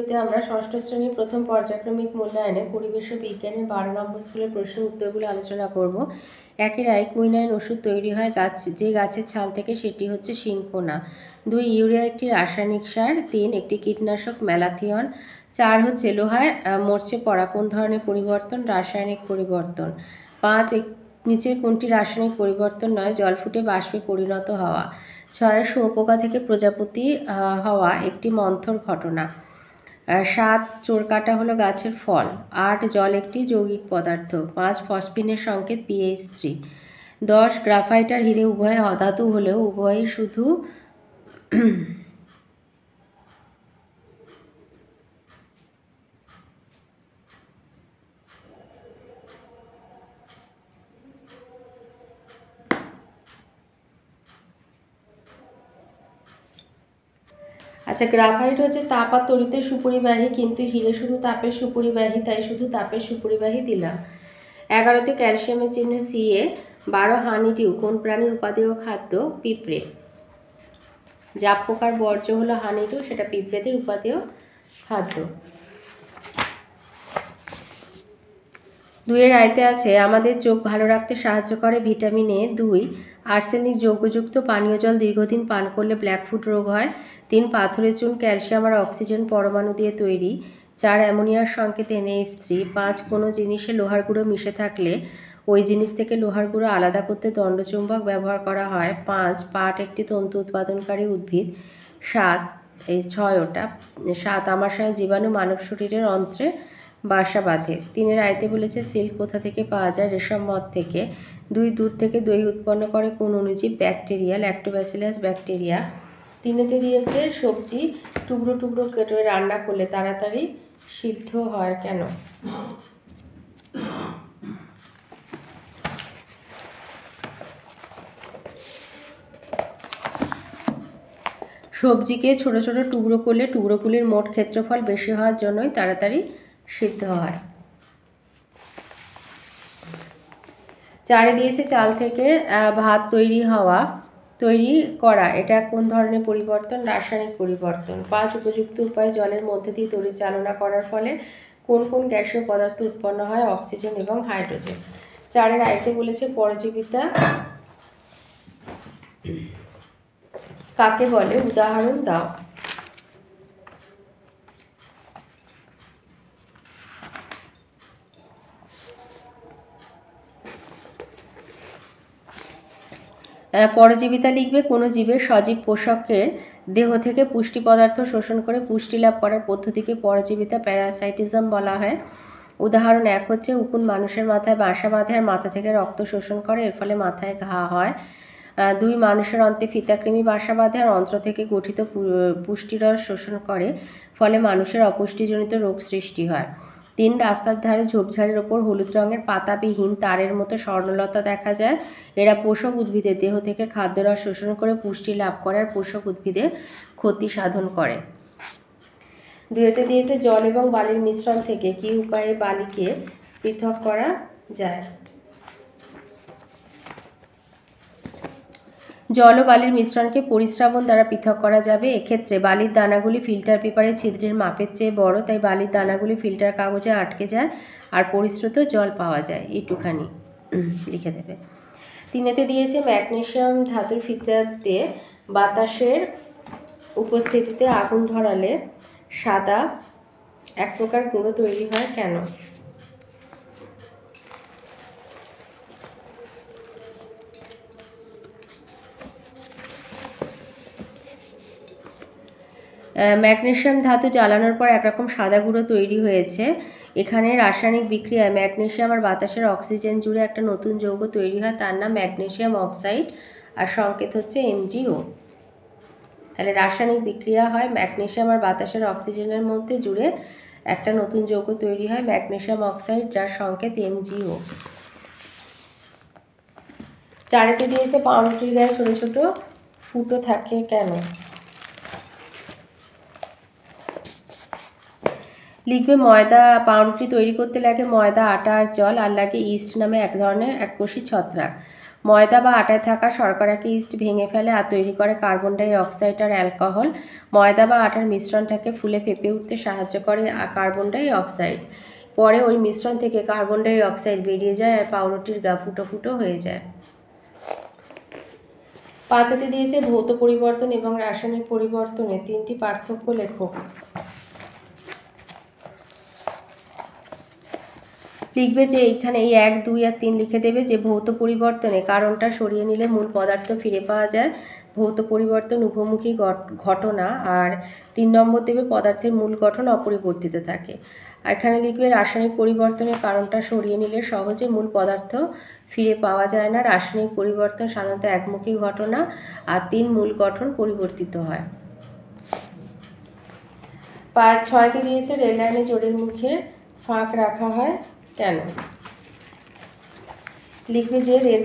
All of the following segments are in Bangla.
ভিডিওতে আমরা ষষ্ঠ শ্রেণীর প্রথম পর্যায়ক্রমিক মূল্যায়নে পরিবেশ ও বিজ্ঞানের 12 নম্বর স্কুলের প্রশ্নের উত্তরগুলো আলোচনা করব। একের আই কুইনাইন ওষুধ তৈরি হয় যে গাছের ছাল থেকে, সেটি হচ্ছে সিনকোনা। 2 ইউরিয়া একটি রাসায়নিক সার। 3 একটি কীটনাশক ম্যালাথিয়ন। 4 হচ্ছে লোহায় মরচে পড়া কোন ধরনের পরিবর্তন? রাসায়নিক পরিবর্তন। 5 নিচের কোনটি রাসায়নিক পরিবর্তন নয়? জল ফুটে বাষ্পে পরিণত হওয়া। 6 শুঁয়োপোকা থেকে প্রজাপতি হওয়া একটি মন্থর ঘটনা। 7 চোরকাঁটা হলো গাছের ফল। 8 জল একটি যৌগিক পদার্থ। 5 ফসফিনের সংকেত pH 3। 10 গ্রাফাইট আর হিরে উভয় অধাতু হলেও উভয়ই শুধু আচ্ছা, গ্রাফাইট হচ্ছে তাপ আর তড়িতের সুপরিবাহী, কিন্তু হিরে শুধু তাপের সুপরিবাহী, তাই শুধু তাপের সুপরিবাহী দিলাম। 11তে ক্যালসিয়ামের চিহ্ন Ca। 12 হানিডিউ কোন প্রাণীর উপাদেয় খাদ্য? পিঁপড়ে। জাপ পোকার বর্জ্য হলো হানিডিউ, সেটা পিঁপড়েদের উপাদেয় খাদ্য। 2 আয়তে আছে আমাদের চোখ ভালো রাখতে সাহায্য করে ভিটামিন A। 2 আর্সেনিক যৌগযুক্ত পানীয় জল দীর্ঘদিন পান করলে ব্ল্যাকফুট রোগ হয়। 3 পাথরের চুন ক্যালসিয়াম আর অক্সিজেন পরমাণু দিয়ে তৈরি। 4 অ্যামোনিয়ার সংকেত NH3। 5 কোনো জিনিসে লোহার গুঁড়ো মিশে থাকলে ওই জিনিস থেকে লোহার গুঁড়ো আলাদা করতে দণ্ডচুম্বক ব্যবহার করা হয়। 5 পাট একটি তন্তু উৎপাদনকারী উদ্ভিদ। 7 আমাশয় জীবাণু মানব শরীরের অন্ত্রে বাসা বাঁধে। 3 আয়তে বলেছে সিল্ক কোথা থেকে পাওয়া যায়? রেশম মদ থেকে। 2 দুধ থেকে দই উৎপন্ন করে কোন অণুজীব? Bacteria, Lactobacillus bacteria. 3 দিয়েছে সবজি টুকরো টুকরো কেটে রান্না করলে তাড়াতাড়ি সিদ্ধ হয় কেন? সবজিকে ছোট ছোট টুকরো করলে টুকরোগুলির মোট ক্ষেত্রফল বেশি হওয়ার জন্যই তাড়াতাড়ি সিদ্ধ হয়। 4 দিয়েছে চাল থেকে ভাত তৈরি করা, এটা কোন ধরনের পরিবর্তন? রাসায়নিক পরিবর্তন। 5 উপযুক্ত উপায়ে জলের মধ্যে দিয়ে তড়িৎ চালনা করার ফলে কোন কোন গ্যাসীয় পদার্থ উৎপন্ন হয়? অক্সিজেন এবং হাইড্রোজেন। 4 আয়তে বলেছে পরজীবিতা কাকে বলে? উদাহরণ দাও। পরজীবিতা লিখবে কোনো জীবের সজীব পোষকের দেহ থেকে পুষ্টি পদার্থ শোষণ করে পুষ্টি লাভ করার পদ্ধতিকে পরজীবিতা প্যারাসাইটিজম বলা হয়। উদাহরণ 1 হচ্ছে উকুন মানুষের মাথায় বাসা বাঁধে আর মাথা থেকে রক্ত শোষণ করে, এর ফলে মাথায় ঘা হয়। 2 মানুষের অন্ত্রে ফিতাকৃমি বাসা বাঁধে আর অন্ত্র থেকে গঠিত পুষ্টিরস শোষণ করে, ফলে মানুষের অপুষ্টিজনিত রোগ সৃষ্টি হয়। 3 রাস্তার ধারে ঝোপঝাড়ের ওপর হলুদ রঙের পাতাবিহীন তারের মতো স্বর্ণলতা দেখা যায়, এরা পোষক উদ্ভিদের দেহ থেকে খাদ্যরস শোষণ করে পুষ্টি লাভ করে আর পোষক উদ্ভিদের ক্ষতি সাধন করে। 2 দিয়েছে জল এবং বালির মিশ্রণ থেকে কি উপায়ে বালিকে পৃথক করা যায়? জল ও বালির মিশ্রণকে পরিস্রাবণ দ্বারা পৃথক করা যাবে। এক্ষেত্রে বালির দানাগুলি ফিল্টার পেপারের ছিদ্রের মাপের চেয়ে বড়, তাই বালির দানাগুলি ফিল্টার কাগজে আটকে যায় আর পরিশ্রুত জল পাওয়া যায়। একটুখানি লিখে দেবে। 3 দিয়েছে ম্যাগনেসিয়াম ধাতুর ফিতাতে বাতাসের উপস্থিতিতে আগুন ধরালে সাদা এক প্রকার গুঁড়ো তৈরি হয় কেন? ম্যাগনেসিয়াম ধাতু জ্বালানোর পর একরকম সাদা গুঁড়ো তৈরি হয়েছে। এখানে রাসায়নিক বিক্রিয়ায় ম্যাগনেসিয়াম আর বাতাসের অক্সিজেন জুড়ে একটা নতুন যৌগ তৈরি হয়, তার নাম ম্যাগনেসিয়াম অক্সাইড আর সংকেত হচ্ছে MgO। তাহলে রাসায়নিক বিক্রিয়া হয় ম্যাগনেসিয়াম আর বাতাসের অক্সিজেনের মধ্যে জুড়ে একটা নতুন যৌগ তৈরি হয় ম্যাগনেসিয়াম অক্সাইড, যার সংকেত MgO। 4 দিয়েছে পাউরুটির গায়ে ছোট ছোট ফুটো থাকে কেন? লিখবে পাউরুটি তৈরি করতে লাগে ময়দা, আটা আর জল, আর লাগে ইস্ট নামে এক ধরনের এককোষী ছত্রাক। ময়দা বা আটায় থাকা শর্করাকে ইস্ট ভেঙে ফেলে আর তৈরি করে কার্বন ডাই অক্সাইড আর অ্যালকোহল। ময়দা বা আটার মিশ্রণটাকে ফুলে ফেঁপে উঠতে সাহায্য করে কার্বন ডাই অক্সাইড। পরে ওই মিশ্রণ থেকে কার্বন ডাই অক্সাইড বেরিয়ে যায় আর পাউরুটির গা ফুটো ফুটো হয়ে যায়। 5 দিয়েছে ভৌত পরিবর্তন এবং রাসায়নিক পরিবর্তনের 3টি পার্থক্য লেখো। লিখবে যে এইখানে এই 1, 2 আর 3 লিখে দেবে যে ভৌত পরিবর্তনে কারণটা সরিয়ে নিলে মূল পদার্থ ফিরে পাওয়া যায়। ভৌত পরিবর্তন উভমুখী ঘটনা। আর 3 নম্বর দেবে পদার্থের মূল গঠন অপরিবর্তিত থাকে। আর এখানে লিখবে রাসায়নিক পরিবর্তনের কারণটা সরিয়ে নিলে সহজে মূল পদার্থ ফিরে পাওয়া যায় না। রাসায়নিক পরিবর্তন সাধারণত একমুখী ঘটনা আর 3 মূল গঠন পরিবর্তিত হয়। 6 দিয়েছে রেল লাইনে জোরের মুখে ফাঁক রাখা হয় কেন? লিখবে যে রেল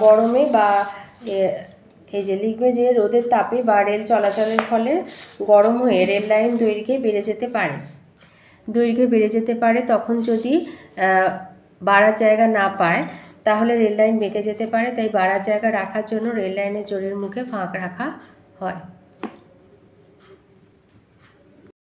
গরমে বা এই যে লিখবে যে রোদের তাপে বা রেল চলাচলের ফলে গরম হয়ে রেল লাইন দৈর্ঘ্যে বেড়ে যেতে পারে। তখন যদি বাড়ার জায়গা না পায় তাহলে রেল লাইন বেঁকে যেতে পারে। তাই বাড়ার জায়গা রাখার জন্য রেল লাইনের জোরের মুখে ফাঁক রাখা হয়।